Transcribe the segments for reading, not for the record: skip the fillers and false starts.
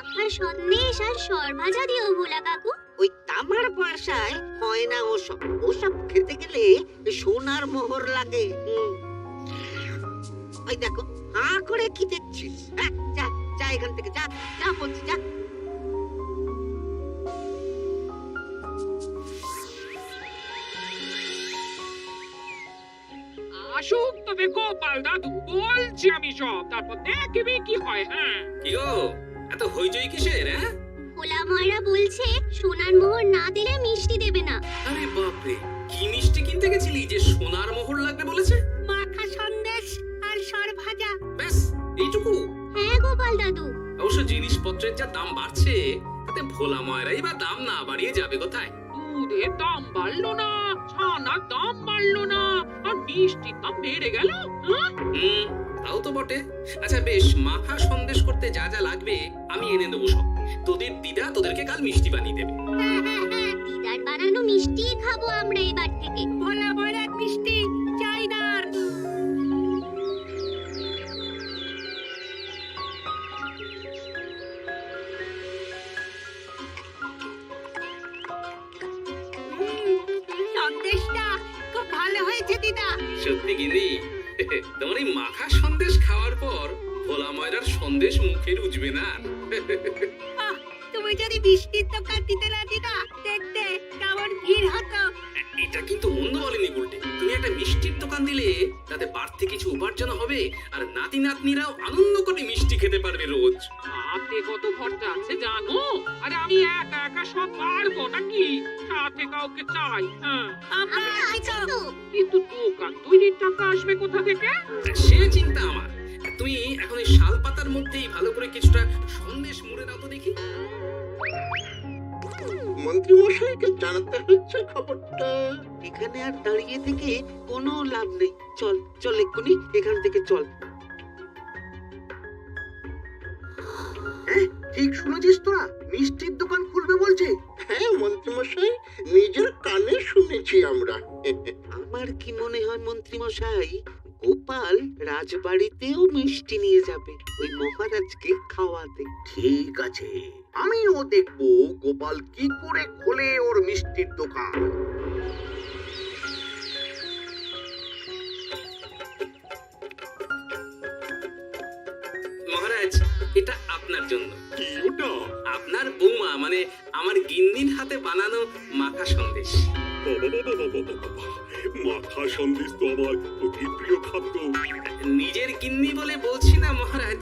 মাখা সন্দেশ আর সরভাজা দিও ভোলা কাকু। ওই তামার পয়সায় হয় না ওসব। ওসব খেতে গেলে সোনার মোহর লাগে। ওই দেখো, হাঁ করে কি দেখছিস? হ্যাঁ, যা যা এখান থেকে, যা যা বলছি, যা। আসুক তবে গোপাল দাদু, বলছি আমি সব, তারপর দেখবি কি হয়। হ্যাঁ কি গো, এত হইচই কিসের? হ্যাঁ, ভোলা ময়রা বলছে সোনার মোহর না দিলে মিষ্টি দেবে না। আরে বাপরে, কি মিষ্টি কিনতে গেছিলি যে সোনার মোহর লাগবে বলেছে? মাখা সন্দেশ আর সরভাজা। ব্যাস এইটুকু? হ্যাঁ গোপাল দাদু। অবশ্য জিনিসপত্রের যা দাম বাড়ছে, তাতে ভোলা ময়রাই বা দাম না বাড়িয়ে যাবে কোথায়? দুধের দাম বাড়লো না, ছানার দাম বাড়লো না, আর মিষ্টির দাম বেড়ে গেল। হ্যাঁ? তাও তো বটে। আচ্ছা বেশ, মাখা সন্দেশ করতে যা যা লাগবে আমি এনে দেবো সব। তোদের দিদা তোদেরকে কাল মিষ্টি বানিয়ে দেবে। হ্যাঁ হ্যাঁ হ্যাঁ, দিদার বানানো মিষ্টি খাবো আমরা এবার থেকে। ভোলা ময়রার মিষ্টি চাই না আর। সন্দেশটা খুব ভালো হয়েছে দিদা। সত্যি কিনি? তোমার এই মাখা সন্দেশ খাওয়ার পর ভোলা ময়রার সন্দেশ মুখে রুজবে না। আহ, তুমি যদি মিষ্টির দোকান দিতে না দিদা, দেখতে কেমন ভিড় হতো। এটা কিন্তু মন্দ বলেনি গুলটে। তুমি একটা মিষ্টির দোকান দিলে তাতে বাড়তি কিছু উপার্জন হবে, আর নাতি নাতনিরাও আনন্দ করে মিষ্টি খেতে পারবে রোজ। হাতে কত খরচা আছে জানো? আরে আমি একা একা সব পারবো নাকি? সাথে কাউকে চাই। হ্যাঁ, আমরা আছি তো। কিন্তু দোকান তৈরির টাকা আসবে কোথা থেকে? সে চিন্তা আমার। তুমি এখন এই শাল পাতার মধ্যেই ভালো করে কিছুটা সন্দেশ মুড়ে দাও তো দেখি। মন্ত্রী মশাইকে জানাতে হচ্ছে খবরটা। এখানে আর দাঁড়িয়ে থেকে কোনো লাভ নেই। চল চল, এক্ষুনি এখান থেকে চল। হ্যাঁ, ঠিক শুনেছিস তোরা? মিষ্টির দোকান খুলবে বলছে। হ্যাঁ মন্ত্রী মশাই, নিজের কানে শুনেছি আমরা। আমার কি মনে হয় মন্ত্রী মশাই, গোপাল রাজবাড়িতেও মিষ্টি নিয়ে যাবে ওই মহারাজকে খাওয়াতে। ঠিক আছে, আমিও দেখবো গোপাল কি করে খোলে ওর মিষ্টির দোকান। মহারাজ, এটা আপনার জন্য। কি ওটা? আপনার বৌমা মানে আমার গিন্নির হাতে বানানো মাখা সন্দেশ। মাখা সন্দেশ তো আমার অতি প্রিয় খাদ্য। নিজের গিন্নি বলে বলছি না মহারাজ,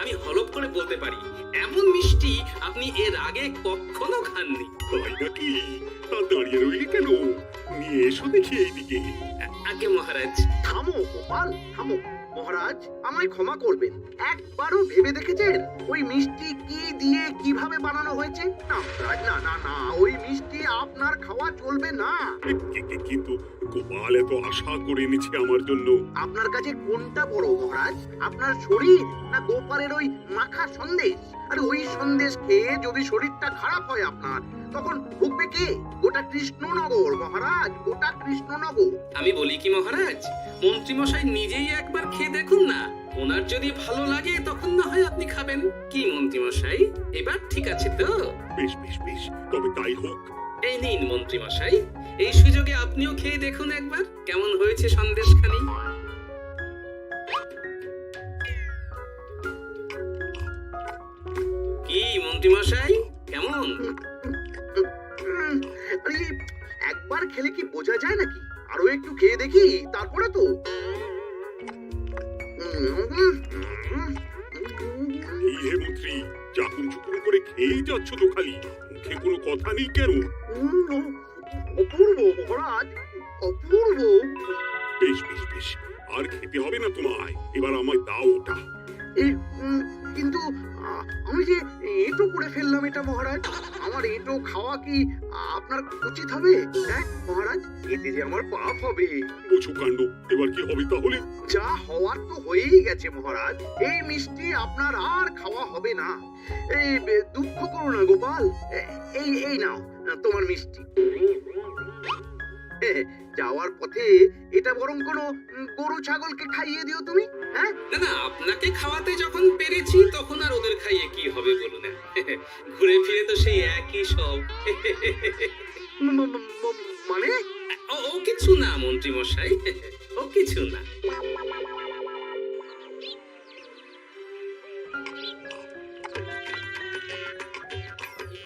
আমি হলপ করে বলতে পারি এমন মিষ্টি আপনি এর আগে কখনো খাননি। তাই নাকি? তা দাঁড়িয়ে রইলি কেন? নিয়ে এসো দেখি এইদিকে। আগে মহারাজ। থামো গোপাল, থামো। মহারাজ, আমায় ক্ষমা করবেন। একবারও ভেবে দেখেছেন ওই মিষ্টি কি দিয়ে কিভাবে বানানো হয়েছে? না মহারাজ, না না না, ওই মিষ্টি আপনার খাওয়া চলবে না। কিন্তু গোপাল এত আশা করে এনেছে আমার জন্য। আপনার কাছে কোনটা বড় মহারাজ? আপনার শরীর না গোপালের ওই মাখা সন্দেশ? আর ওই সন্দেশ খেয়ে যদি শরীরটা খারাপ হয় আপনার, তখন ভুগবে কে? গোটা কৃষ্ণনগর মহারাজ, গোটা কৃষ্ণনগর। আমি বলি কি মহারাজ, মন্ত্রী মশাই নিজেই একবার খেয়ে দেখুন না। ওনার যদি ভালো লাগে তখন না হয় আপনি খাবেন। কি মন্ত্রী মশাই, এবার ঠিক আছে তো? বেশ বেশ বেশ, তবে তাই হোক। এই নিন মন্ত্রী মশাই, এই সুযোগে আপনিও খেয়ে দেখুন একবার কেমন হয়েছে সন্দেশখানি। কি মন্ত্রী মশাই, কেমন? আরে একবার খেলে কি বোঝা যায় নাকি? আরো একটু খেয়ে দেখি, তারপরে তো। হে মন্ত্রী, চাকুন চুকুন করে খেয়েই যাচ্ছ তো খালি, মুখে কোনো কথা নেই কেন? অপূর্ব মহারাজ, অপূর্ব। বেশ বেশ বেশ, আর খেতে হবে না তোমায়, এবার আমায় দাও ওটা। কিন্তু আমি যে এঁটো করে ফেললাম এটা মহারাজ, আমার এঁটো খাওয়া কি আপনার উচিত হবে? হ্যাঁ মহারাজ, এতে যে আমার পাপ হবে। বুঝো কাণ্ড, এবার কি হবে তাহলে? যা হওয়ার তো হয়েই গেছে মহারাজ, এই মিষ্টি আপনার আর খাওয়া হবে না। এই দুঃখ করো না গোপাল, এই এই নাও তোমার মিষ্টি। যাওয়ার পথে এটা বরং কোনো গরু ছাগলকে খাইয়ে দিও তুমি। হ্যাঁ, না না, আপনাকে খাওয়াতে যখন পেরেছি তখন আর ওদের খাইয়ে কি হবে বলুন? ঘুরে ফিরে তো সেই একই সব। মানে ও কিছু না মন্ত্রী মশাই, ও কিছু না।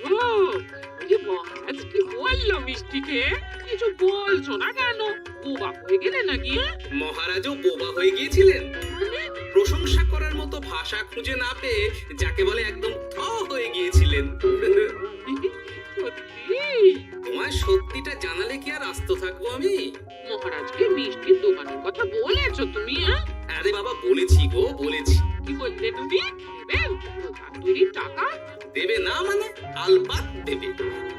ও ওই মহারাজ কি বললো মিষ্টিকে? কিছু বলছো না কেন? বোবা হয়ে গেলে নাকি? মহারাজও বোবা হয়ে গিয়েছিলেন। মানে প্রশংসা করার মতো ভাষা খুঁজে না পেয়ে যাকে বলে একদম থ হয়ে গিয়েছিলেন। সত্যি তোমার সত্যিটা জানালে কি আর আস্ত থাকবো আমি? মহারাজকে মিষ্টির দোকানের কথা বলেছো তুমি? আরে বাবা, বলেছি গো, বলেছি। কি বললে তুমি? দেবে দোকান তৈরির টাকা? দেবে না মানে? আলবাত দেবে।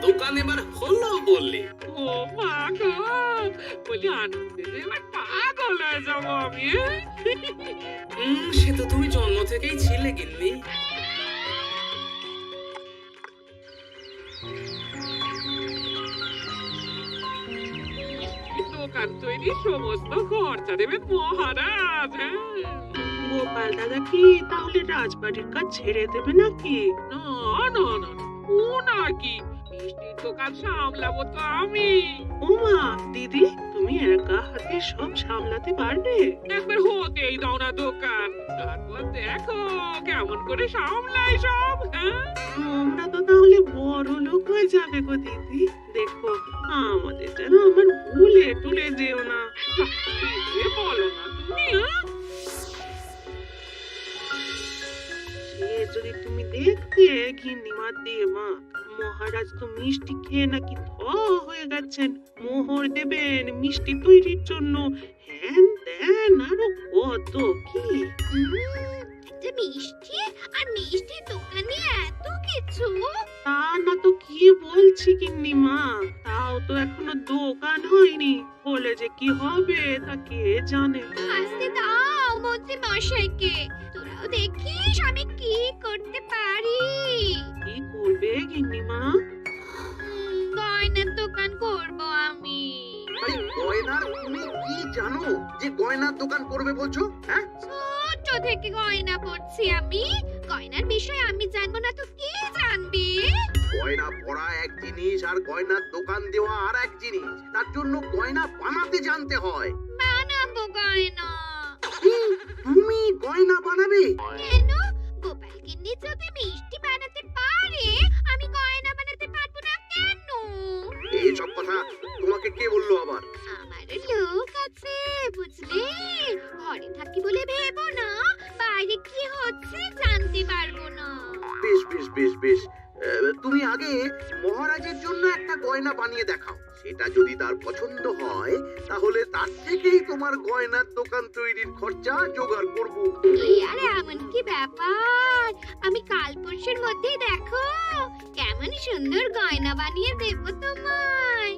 দোকান এবার হলো বললে। ও মা গো, বলি আনন্দে যে এবার পাগল হয়ে যাবো আমি। সে তো তুমি জন্ম থেকেই ছিলে গিন্নি। দোকান তৈরির সমস্ত খরচা দেবেন মহারাজ। গোপাল দাদা কি তাহলে রাজবাড়ির কাজ ছেড়ে দেবে নাকি? না না না, ও নাকি মিষ্টির দোকান সামলাবো তো আমি। ওমা দিদি, তুমি একা হাতে সব সামলাতে পারবে? একবার হতেই দাও না দোকান, তারপর দেখো কেমন করে সামলাই সব। তোমরা তো তাহলে বড় লোক হয়ে যাবে গো দিদি। দেখো আমাদের যেন আমার ভুলে টুলে যেও না। কি বলো না তুমি? সে যদি তুমি দেখতে ঘিন্নিমা দিয়ে মা, মহারাজ তো মিষ্টি খেয়ে নাকি থ হয়ে গেছেন। মোহর দেবেন মিষ্টি তৈরির জন্য, হ্যান ত্যান আরো কত কি। যে মিষ্টি আর মিষ্টির দোকানে এত কিছু। তা না তো কি বলছি গিন্নিমা, তাও তো এখনো দোকান হয়নি, বলে যে কি হবে তা কে জানে। আসতে দাও মন্ত্রী মশাইকে, তোরাও দেখিস আমি কি করতে পারি। কি করবে গিন্নিমা? গয়নার দোকান করব আমি। আরে গয়নার তুমি কি জানো যে গয়নার দোকান করবে বলছো? হ্যাঁ, ছোট থেকে গয়না পরছি আমি, গয়নার বিষয়ে আমি জানবো না তো কে জানবে? গয়না পরা এক জিনিস আর গয়নার দোকান দেওয়া আর এক জিনিস। তার জন্য গয়না বানাতে জানতে হয়। বানাবো গয়না। তুমি গয়না বানাবে? কেন? গোপাল গিন্নি যদি মিষ্টি বানাতে পারে, আমি গয়না বানাতে পারবো না কেন? এইসব কথা তোমাকে কে বললো আবার? আমার লোক আছে বুঝলে, ঘরে থাকি বলে ভেবো না বাইরে কি হচ্ছে জানতে পারবো না। বেশ বেশ বেশ বেশ, তুমি আগে মহারাজের জন্য একটা গয়না বানিয়ে দেখাও। সেটা যদি তার পছন্দ হয় তাহলে তার থেকেই তোমার গয়নার দোকান তৈরির খরচা জোগাড় করব। এই আরে এমন কি ব্যাপার, আমি কাল পরশুর মধ্যেই দেখো কেমন সুন্দর গয়না বানিয়ে দেবো তোমায়।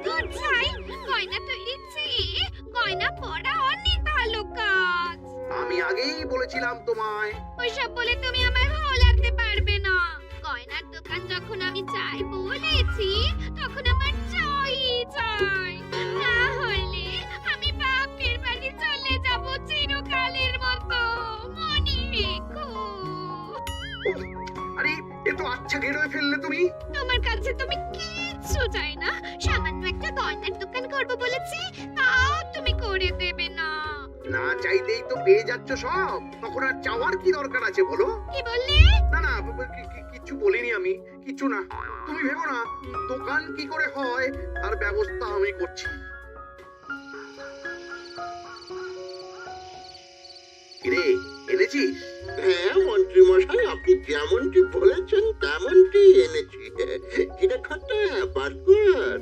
দুধ চাই, গয়না তৈরির চেয়ে গয়না পরা অনেক ভালো কাজ। আমি আগেই বলেছিলাম তোমায়। ওইসব বলে তুমি আমায় ভোলাতে পারবে না। গয়নার দোকান যখন আমি চাই বলেছি, তখন আমার চাই চাই। না হলে আমি বাপের বাড়ি চলে যাব চিরকালের মতো, মনে রেখো। আরে এ তো আচ্ছা গেড়ে ফেললে তুমি। তোমার কাছে তুমি কিচ্ছু চাই না, সামান্য একটা গয়নার দোকান করবো বলেছি, তাও তুমি করে দেবে না। না চাইতেই তো পেয়ে যাচ্ছ সব, তখন আর চাওয়ার কি দরকার আছে বলো? কি বললে? না না, কিচ্ছু বলিনি আমি, কিছু না। তুমি ভেবো না, দোকান কি করে হয় তার ব্যবস্থা আমি করছি। কিরে, এনেছিস? হ্যাঁ মন্ত্রী মশাই, আপনি যেমনটি বলেছেন তেমনটি এনেছি। কিরে খাতা বারবার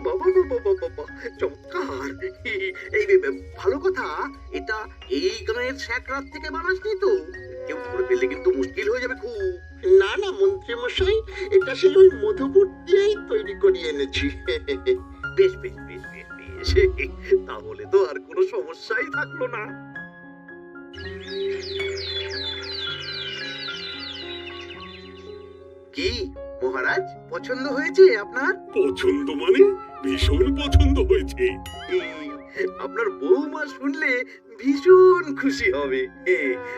বাবা বাবা বাবা বাবা, চমৎকার। এই ভালো কথা, এটা এই গাঁয়ের স্যাকরাত থেকে বানাসনি তো? কেউ ধরে ফেললে কিন্তু মুশকিল হয়ে যাবে খুব। না না মন্ত্রী মশাই, এটা সেই ওই মধুপুর দিয়েই তৈরি করিয়ে এনেছি। বেশ বেশ বেশ বেশ বেশ তাহলে তো আর কোনো সমস্যাই থাকলো না। কি মহারাজ, পছন্দ হয়েছে আপনার? পছন্দ মানে ভীষণ পছন্দ হয়েছে। আপনার বৌমা শুনলে ভীষণ খুশি হবে।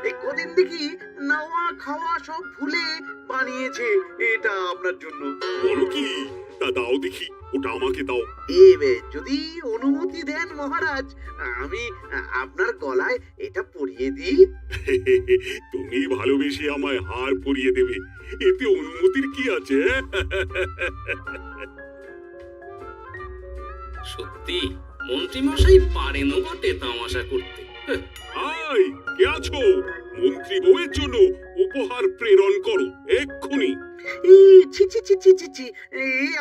এই কদিন দেখি নাওয়া খাওয়া সব ভুলে বানিয়েছে এটা আপনার জন্য। বলো কি, তা দাও দেখি, ওটা আমাকে দাও। যদি অনুমতি দেন মহারাজ, আমি আপনার গলায় এটা পরিয়ে দিই। তুমি ভালোবেসে আমায় হার পরিয়ে দেবে, এতে অনুমতির কি আছে? সত্যি মন্ত্রীমশাই পারেনও বটে তামাশা করতে। আয়, কে আছো? মন্ত্রী বউয়ের জন্য উপহার প্রেরণ করো এক্ষুনি। ছি ছি ছি ছি ছি ছি,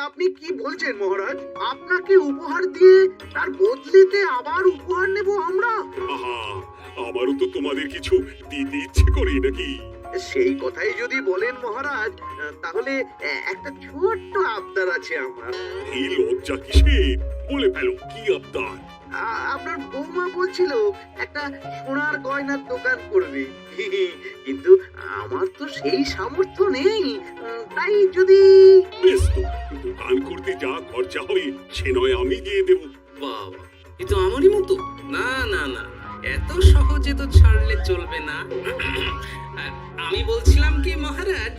আপনি কি বলছেন মহারাজ? আপনাকে উপহার দিয়ে তার বদলেতে আবার উপহার নেব আমরা? আহা, আমারও তো তোমাদের কিছু দিতে ইচ্ছে করে নাকি? সেই কথাই যদি বলেন মহারাজ, তাহলে একটা ছোট্ট আবদার আছে আমার। এই লজ্জা কিসের? বলে ফেলো, কি আবদার? আপনার বৌমা বলছিল একটা সোনার গয়নার দোকান করবে, কিন্তু আমার তো সেই সামর্থ্য নেই। তাই যদি বেশ তো, দোকান করতে যা খরচা হয় সে নয় আমি দিয়ে দেবো। বাবা, এ তো আমারই মতো। না না না, এত সহজে তো ছাড়লে চলবে না। আমি বলছিলাম কি মহারাজ,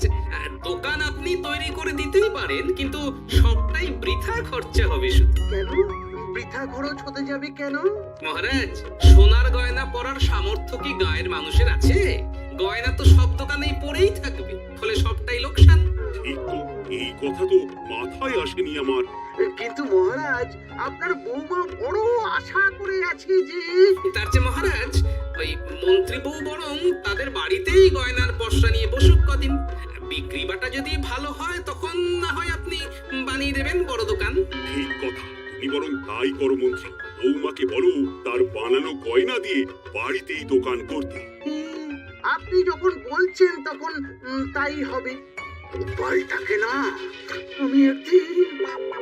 দোকান আপনি তৈরি করে দিতেই পারেন, কিন্তু সবটাই বৃথা খরচা হবে শুধু। কেন বৃথা খরচ হতে যাবে কেন? মহারাজ, সোনার গয়না পরার সামর্থ্য কি গায়ের মানুষের আছে? গয়না তো সব দোকানেই পড়েই থাকবে, ফলে সবটাই লোকসান। ঠিক তো, এই কথা তো মাথায় আসেনি আমার। কিন্তু মহারাজ, আপনার বৌমা বড় আশা করে আছে যে তার চেয়ে মহারাজ, ওই মন্ত্রী বউ বরং তাদের বাড়িতেই গয়নার পসরা নিয়ে বসুক কদিন। বিক্রি বাটা যদি ভালো হয় তখন না হয় আপনি বানিয়ে দেবেন বড় দোকান। ঠিক কথা, তুমি বরং তাই করো মন্ত্রী। বৌমাকে বলো তার বানানো গয়না দিয়ে বাড়িতেই দোকান করতে। আপনি যখন বলছেন তখন তাই হবে। উপায় থাকে না, আমি একদিন বাবা,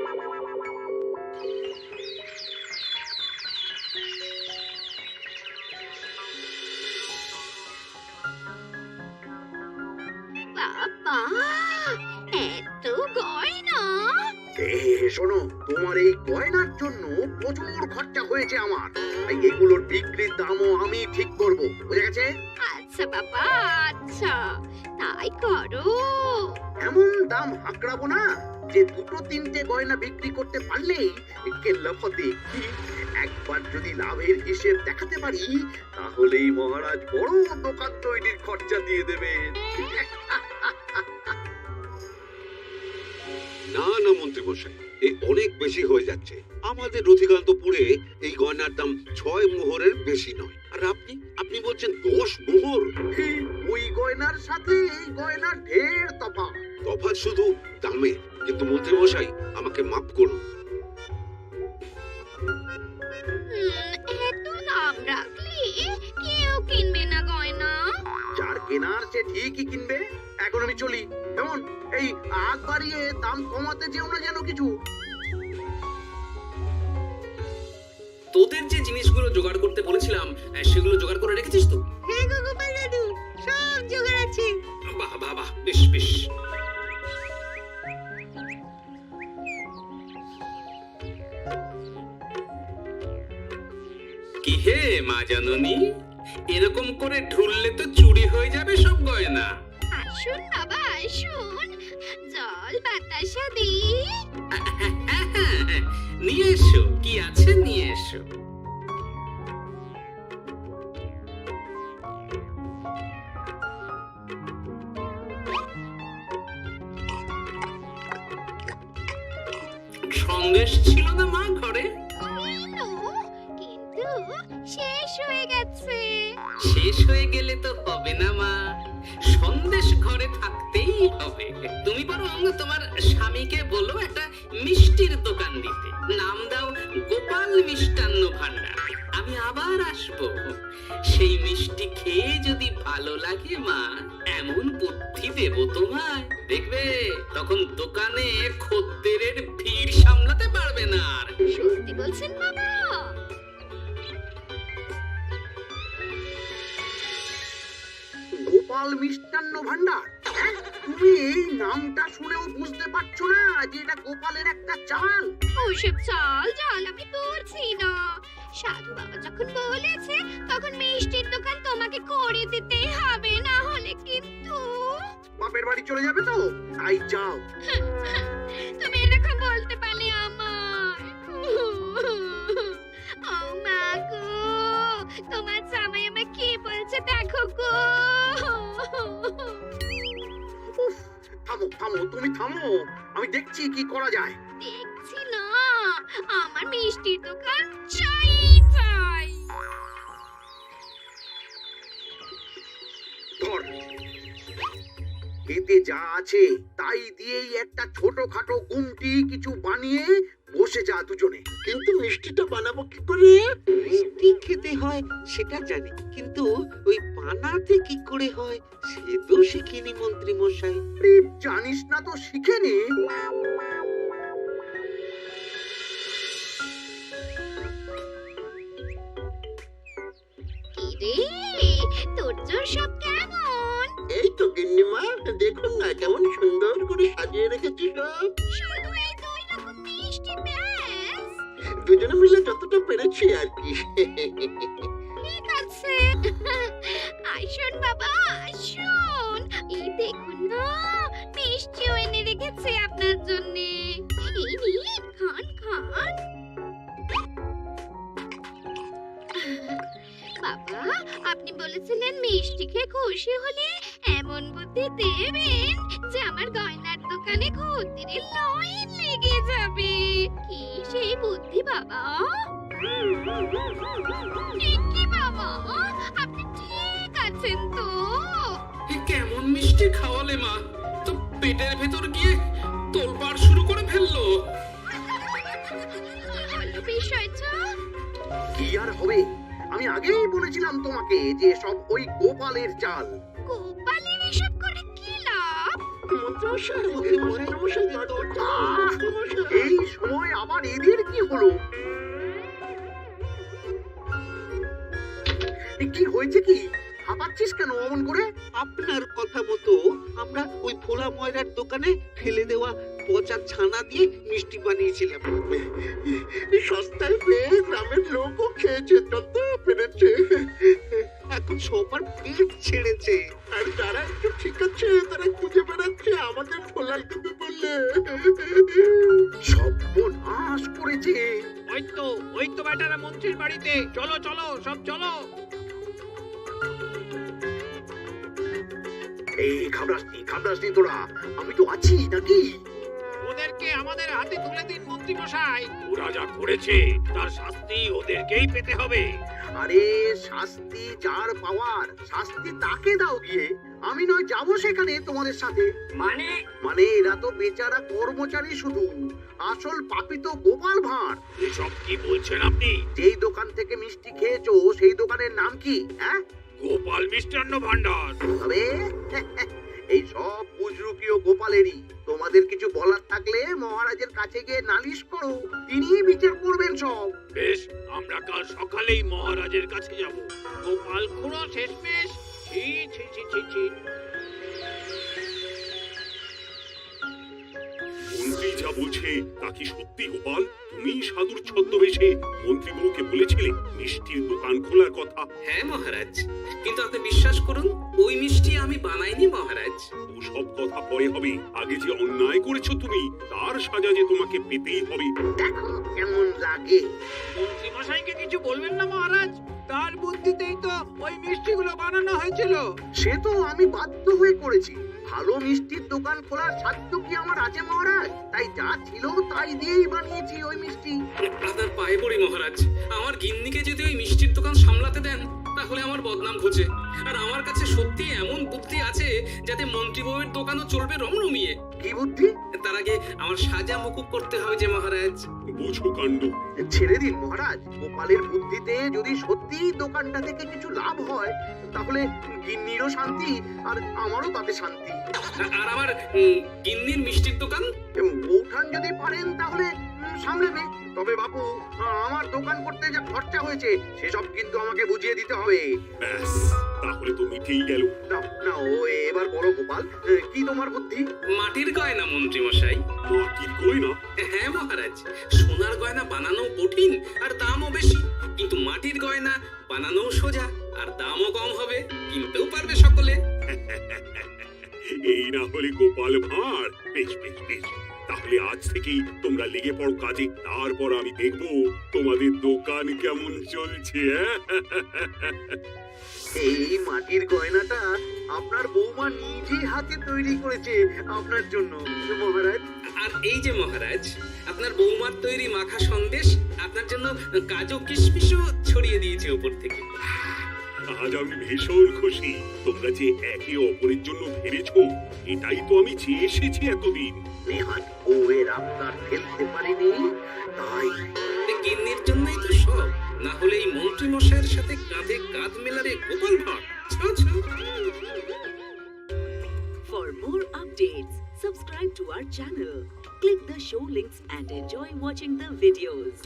এত গয়না! শোনো, তোমার এই গয়নার জন্য প্রচুর খরচা হয়েছে আমার, তাই এগুলোর বিক্রির দামও আমি ঠিক করব, বুঝে গেছে? আচ্ছা বাবা, আচ্ছা, তাই করো। এমন দাম হাঁকড়াবো না যে দুটো তিনটে গয়না বিক্রি করতে পারলেই কেল্লা ফতে। একবার যদি লাভের হিসেব দেখাতে পারি, তাহলেই মহারাজ বড় দোকান তৈরির খরচা দিয়ে দেবেন। না না মন্ত্রী মশাই, এই অনেক বেশি হয়ে যাচ্ছে। আমাদের রথিকান্তপুরে এই গয়নার দাম 6 মোহরের বেশি নয়, আর আপনি আপনি বলছেন 10 মোহর। ওই গয়নার সাথে এই গয়নার ঢের তফাৎ। তফাৎ শুধু দামে। কিন্তু মন্ত্রী মশাই, আমাকে মাফ করুন। এত দাম রাখলে কেউ কিনবে না গয়না। যার কেনার সে ঠিকই কিনবে। এখন আমি চলি। কেমন? এই আগ বাড়িয়ে দাম কমাতে যেও না যেন কিছু। তোদের যে জিনিসগুলো জোগাড় করতে বলেছিলাম সেগুলো জোগাড় করে রেখেছিস তো? হ্যাঁ গো গোপাল দাদু, সব জোগাড় আছে। বাহ বাহ বাহ, বেশ বেশ। কি হে মা জাননী, এরকম করে ঢুললে তো চুরি হয়ে যাবে সব গয়না। আসুন বাবা, আসুন, জল বাতাসা দিই। নিয়ে এসো, কি আছে নিয়ে এসো। সন্দেশ ছিল না মা ঘরে? কিন্তু শেষ হয়ে গেছে। শেষ হয়ে গেলে তো হবে না মা, সন্দেশ ঘরে থাকতেই হবে। তুমি বরং তোমার স্বামীকে বলো একটা মিষ্টির দোকান দিতে, নাম দাও গোপাল মিষ্টান্ন ভান্ডার। আমি আবার আসবো, সেই মিষ্টি খেয়ে যদি ভালো লাগে মা, এমন বুদ্ধি দেব তোমায়, দেখবে তখন দোকানে খদ্দেরের ভিড় সামলাতে পারবে না আর। বলছেন বাবা? গোপাল মিষ্টান্ন ভান্ডার, হ্যাঁ? তুমি এই নামটা শুনেও বুঝতে পারছো না যে এটা গোপালের একটা চাল? ওসব চাল জাল আমি বলছি না। সাধু বাবা যখন বলেছে তখন মিষ্টির দোকান তোমাকে করে দিতেই হবে, না হলে কিন্তু বাপের বাড়ি চলে যাবে তো, তাই যাও। তুমি এরকম বলতে পারলে আমার। ও মা গো, তোমার জামাই আমায় কি বলছে দেখো গো। উফ, থামো থামো, তুমি থামো, আমি দেখছি কি করা যায়। দেখছি না, আমার মিষ্টির দোকান চাই চাই। ধর, এতে যা আছে তাই দিয়েই একটা ছোটখাটো গুমটি কিছু বানিয়ে বসে যা দুজনে। কিন্তু মিষ্টিটা বানাবো কি করে? মিষ্টি খেতে হয় সেটা জানি, কিন্তু ওই বানাতে কি করে হয় সে তো শিখিনি মন্ত্রী মশাই। আরে, জানিস না তো শিখে নে। কি রে, তোর জোর সব কেমন? এই তো গিন্নিমা, দেখুন না কেমন সুন্দর করে সাজিয়ে রেখেছি সব। শুধু এই দুই রকম মিষ্টি ব্যাস? দুজনে মিলে যতটা পেরেছি আর কি। ঠিক আছে। আসুন বাবা আসুন, এই দেখুন না মিষ্টিও এনে রেখেছে আপনার জন্য। এই নিন, খান খান। বাবা, আপনি বলেছিলেন মিষ্টি খেয়ে খুশি হলে এমন বুদ্ধি দেবেন যে আমার গয়নার দোকানে খদ্দেরের লাইন লেগে যাবে। কি সেই বুদ্ধি বাবা? ঠিক কি বাবা, আপনি ঠিক আছেন তো? এ কেমন মিষ্টি খাওয়ালে মা, তো পেটের ভেতর গিয়ে তোলপাড় শুরু করে ফেললো। হলো বিষয়টা? কি আর হবে, আমি আগেই বলেছিলাম তোমাকে যে সব ওই গোপালের চাল। গোপালের এসব করে কি লাভ? মন্ত্রমশাই, মন্ত্রমশাই, দরজা আহ, খুলুন, মন্ত্রমশাই। এই সময় আবার এদের কি হলো? এ কি হয়েছে কি? হাঁপাচ্ছিস কেন অমন করে? আপনার কথা মতো আমরা ওই ভোলা ময়রার দোকানে ফেলে দেওয়া পচা ছানা দিয়ে মিষ্টি বানিয়েছিলাম। সস্তায় পেয়ে গ্রামের লোকও খেয়েছে, যত পেরেছে। এখন সবার পেট ছেড়েছে। আর যারা একটু ঠিক আছে তারা খুঁজে বেড়াচ্ছে আমাদের ভোলাই দিতে বললে। সর্বনাশ করেছে। ওই তো বেটারা মন্ত্রীর বাড়িতে। চলো চলো, সব চলো। এই খাবরাসনি তোরা, আমি তো আছি নাকি? ওদেরকে আমাদের হাতে তুলে দিন মন্ত্রী মশাই। ওরা যা করেছে তার শাস্তি ওদেরকেই পেতে হবে। আরে শাস্তি যার পাওয়ার শাস্তি তাকে দাও গিয়ে, আমি নয় যাবো সেখানে তোমাদের সাথে। মানে এরা তো বেচারা কর্মচারী শুধু, আসল পাপী তো গোপাল ভাঁড়। এসব কি বলছেন আপনি? যেই দোকান থেকে মিষ্টি খেয়েছো সেই দোকানের নাম কি? হ্যাঁ, গোপাল মিষ্টান্ন ভান্ডার। তবে এই সব বুজরুকিও গোপালেরই। তোমাদের কিছু বলার থাকলে মহারাজের কাছে গিয়ে নালিশ করো, তিনিই বিচার করবেন সব। বেশ, আমরা কাল সকালেই মহারাজের কাছে যাব। গোপাল খুঁড়ো শেষমেশ। ছি ছি ছি ছি ছি। মন্ত্রী যা বলছে তা কি সত্যি গোপাল? তুমি সাধুর ছদ্মবেশে মন্ত্রী বউকে বলেছিলে মিষ্টির দোকান খোলার কথা? হ্যাঁ মহারাজ, কিন্তু আপনি বিশ্বাস করুন ওই মিষ্টি আমি বানাইনি মহারাজ। ও সব কথা পরে হবে, আগে যে অন্যায় করেছো তুমি তার সাজা যে তোমাকে পেতেই হবে। দেখো কেমন লাগে। মন্ত্রী মশাইকে কিছু বলবেন না মহারাজ, তার বুদ্ধিতেই তো ওই মিষ্টিগুলো বানানো হয়েছিল। সে তো আমি বাধ্য হয়ে করেছি। ভালো মিষ্টির দোকান খোলার সাধ্য কি আমার আছে মহারাজ? তাই যা ছিল তাই দিয়েই বানিয়েছি ওই মিষ্টি। আপনার পায়ে পড়ি মহারাজ, আমার গিন্নিকে যদি ওই মিষ্টির দোকান সামলাতে দেন তাহলে আমার বদনাম ঘটে। আর আমার কাছে সত্যি এমন বুদ্ধি আছে যাতে মন্ত্রী বউয়ের দোকানও চলবে রমরমিয়ে। কি বুদ্ধি? তার আগে আমার সাজা মকুব করতে হবে যে মহারাজ। বোঝো কাণ্ড। ছেড়ে দিন মহারাজ, গোপালের বুদ্ধিতে যদি সত্যি দোকানটা থেকে কিছু লাভ হয় তাহলে গিন্নিরও শান্তি আর আমারও তাতে শান্তি। আর আমার গিন্নির মিষ্টির দোকান বৌঠান যদি পারেন তাহলে সামলাবে। তবে বাপু, আমার দোকান করতে যা খরচা হয়েছে সেসব কিন্তু আমাকে বুঝিয়ে দিতে হবে। ব্যাস, তাহলে তো মিটেই গেল। না না, ও এবার বড় গোপাল, কি তোমার বুদ্ধি? মাটির গয়না মন্ত্রী মশাই। মাটির গয়না? হ্যাঁ মহারাজ, সোনার গয়না বানানো কঠিন আর দামও বেশি, কিন্তু মাটির গয়না বানানো সোজা আর দামও কম হবে, কিনতেও পারবে সকলে। এই না হলে গোপাল ভাঁড়। বেশ বেশ বেশ, তাহলে আজ থেকেই তোমরা লেগে পড়ো কাজে, তারপর আমি দেখব তোমাদের দোকান কেমন চলছে। এই মাটির গয়নাটা আপনার বৌমা নিজে হাতে তৈরি করেছে আপনার জন্য মহারাজ। আর এই যে মহারাজ, আপনার বৌমার তৈরি মাখা সন্দেশ আপনার জন্য কাজু কিশমিশও ছড়িয়ে দিয়েছে উপর থেকে। আজ আমি ভীষণ খুশি। তোমরা যে একে অপরের জন্য ভেবেছো, এটাই তো আমি চেয়ে এসেছি এতদিন। নেহাত বউয়ের আপনার ফেলতে পারিনি, তাই গিন্নির জন্যই তো সব, না হলে এই মন্ত্রী মশাইয়ের সাথে কাঁধে কাঁধ মেলারে Gopal Bhar. ছাও ছাও। For more updates, subscribe to our channel, click the show links and enjoy watching the videos.